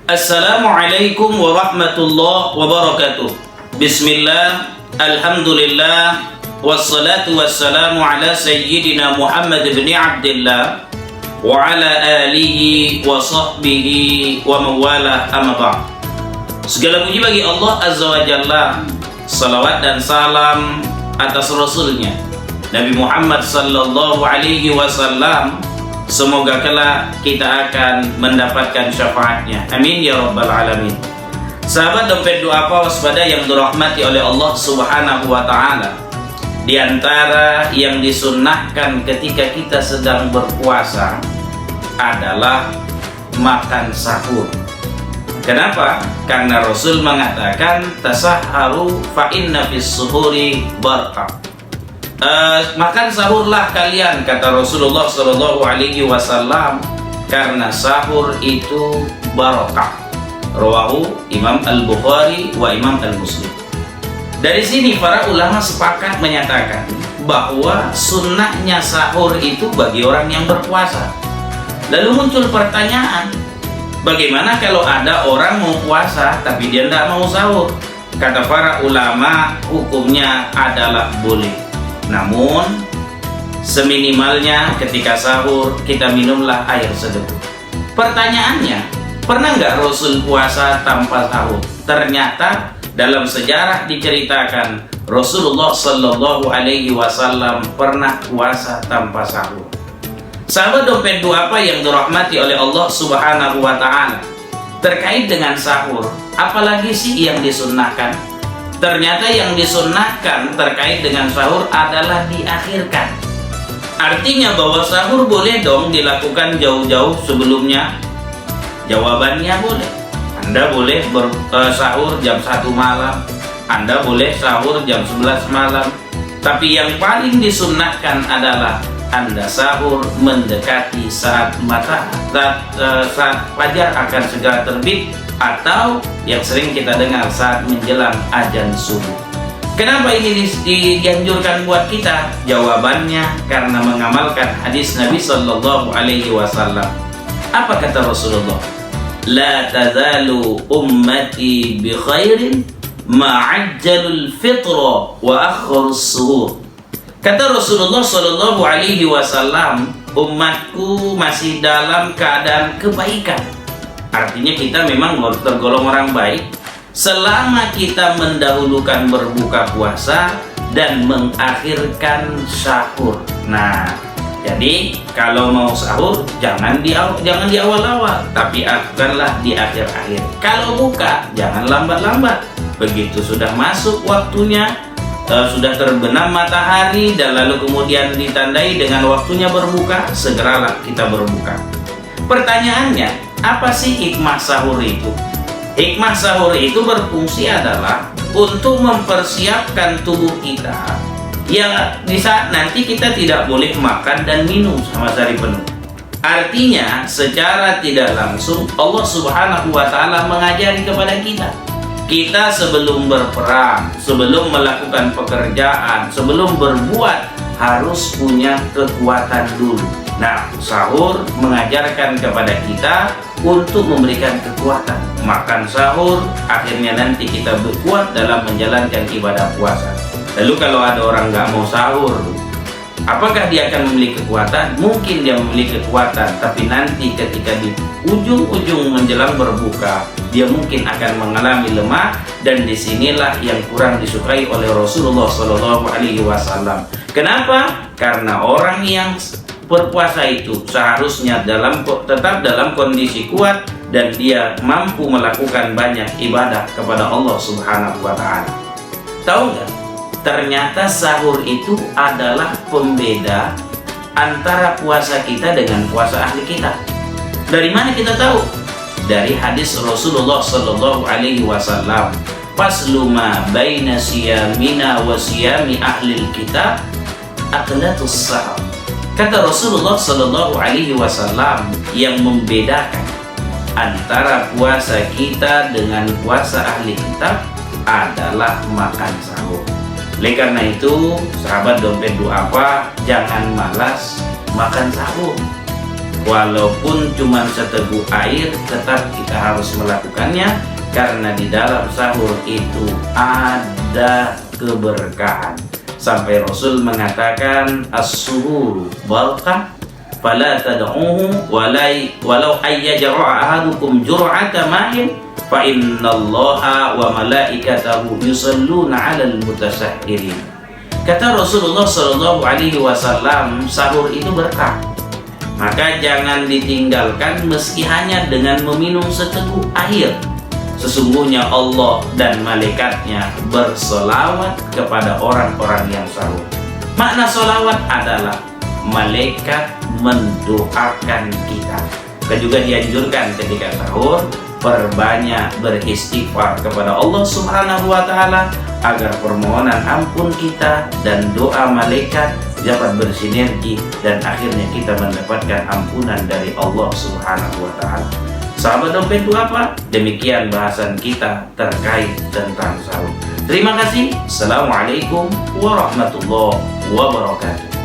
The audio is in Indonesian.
Assalamualaikum warahmatullahi wabarakatuh. Bismillah, alhamdulillah, wassalatu wassalamu ala sayyidina Muhammad bin Abdillah wa ala alihi wa sahbihi wa mawalah, amma ba'd. Segala puji bagi Allah Azza wa Jalla, salawat dan salam atas Rasulnya Nabi Muhammad sallallahu alaihi wasallam. Semoga kelak kita akan mendapatkan syafaatnya. Amin ya rabbal alamin. Sahabat dompet doa waspada yang dirahmati oleh Allah subhanahu wa ta'ala, di antara yang disunnahkan ketika kita sedang berpuasa adalah makan sahur. Kenapa? Karena Rasul mengatakan tasahharu fa inna fis suhuri barakah. Makan sahurlah kalian, kata Rasulullah Shallallahu Alaihi Wasallam, karena sahur itu barokah. Rawahu Imam Al-Bukhari wa Imam Al-Muslim. Dari sini para ulama sepakat menyatakan bahwa sunnahnya sahur itu bagi orang yang berpuasa. Lalu muncul pertanyaan, bagaimana kalau ada orang mau puasa tapi dia tidak mau sahur? Kata para ulama, hukumnya adalah boleh. Namun seminimalnya ketika sahur kita minumlah air sedegup. Pertanyaannya, pernah nggak Rasul puasa tanpa sahur? Ternyata dalam sejarah diceritakan Rasulullah Shallallahu Alaihi Wasallam pernah puasa tanpa sahur. Sahabat dompet doa apa yang dirahmati oleh Allah Subhanahu Wa Taala, terkait dengan sahur, apalagi sih yang disunnahkan? Ternyata yang disunnahkan terkait dengan sahur adalah diakhirkan. Artinya bahwa sahur boleh dong dilakukan jauh-jauh sebelumnya. Jawabannya boleh. Anda boleh sahur jam 1 malam, Anda boleh sahur jam 11 malam. Tapi yang paling disunnahkan adalah Anda sahur mendekati saat fajar akan segera terbit, atau yang sering kita dengar saat menjelang azan subuh. Kenapa ini dianjurkan buat kita? Jawabannya karena mengamalkan hadis Nabi Sallallahu Alaihi Wasallam. Apa kata Rasulullah? La tazalu ummati bi khairin ma'ajjalul fitra wa akhirus suhur. Kata Rasulullah Sallallahu Alaihi Wasallam, umatku masih dalam keadaan kebaikan. Artinya kita memang tergolong orang baik selama kita mendahulukan berbuka puasa dan mengakhirkan sahur. Nah, jadi kalau mau sahur jangan di awal-awal, tapi akanlah di akhir-akhir. Kalau buka jangan lambat-lambat. Begitu sudah masuk waktunya, sudah terbenam matahari dan lalu kemudian ditandai dengan waktunya berbuka, segeralah kita berbuka. Pertanyaannya, apa sih hikmah sahur itu? Hikmah sahur itu berfungsi adalah untuk mempersiapkan tubuh kita yang di saat nanti kita tidak boleh makan dan minum sama sehari penuh. Artinya secara tidak langsung Allah Subhanahu wa Ta'ala mengajari kepada kita sebelum berperang, sebelum melakukan pekerjaan, sebelum berbuat harus punya kekuatan dulu. Nah, sahur mengajarkan kepada kita untuk memberikan kekuatan. Makan sahur, akhirnya nanti kita berkuat dalam menjalankan ibadah puasa. Lalu kalau ada orang nggak mau sahur, apakah dia akan memiliki kekuatan? Mungkin dia memiliki kekuatan, tapi nanti ketika di ujung-ujung menjelang berbuka, dia mungkin akan mengalami lemah, dan disinilah yang kurang disukai oleh Rasulullah Shallallahu Alaihi Wasallam. Kenapa? Karena orang yang berpuasa itu seharusnya tetap dalam kondisi kuat dan dia mampu melakukan banyak ibadah kepada Allah Subhanahu wa Ta'ala. Tahu nggak? Ternyata sahur itu adalah pembeda antara puasa kita dengan puasa ahli kita. Dari mana kita tahu? Dari hadis Rasulullah Sallallahu Alaihi Wasallam, faslu ma baina siyamina wa siyami ahlil kitab aklatus sahur. Kata Rasulullah Sallallahu Alaihi Wasallam, yang membedakan antara puasa kita dengan puasa ahli kitab adalah makan sahur. Oleh karena itu, sahabat dompet doa apa, jangan malas makan sahur. Walaupun cuma seteguk air, tetap kita harus melakukannya, karena di dalam sahur itu ada keberkahan. Sampai Rasul mengatakan, as-suhur barakah fala tad'uhu walau ayyajra'a ahadukum jur'ata ma'in fa innallaha wa malaikatahu yusalluna 'alal mutasahhirin. Kata Rasulullah sallallahu alaihi wasallam, sahur itu berkah. Maka jangan ditinggalkan meski hanya dengan meminum seteguk air. Sesungguhnya Allah dan malaikatnya bersolawat kepada orang-orang yang sahur. Makna solawat adalah malaikat mendoakan kita. Kita juga dianjurkan ketika sahur perbanyak beristighfar kepada Allah Subhanahu wa Ta'ala, agar permohonan ampun kita dan doa malaikat dapat bersinergi dan akhirnya kita mendapatkan ampunan dari Allah Subhanahu wa Ta'ala. Sahabat dompet itu apa? Demikian bahasan kita terkait tentang sahur. Terima kasih. Assalamualaikum warahmatullahi wabarakatuh.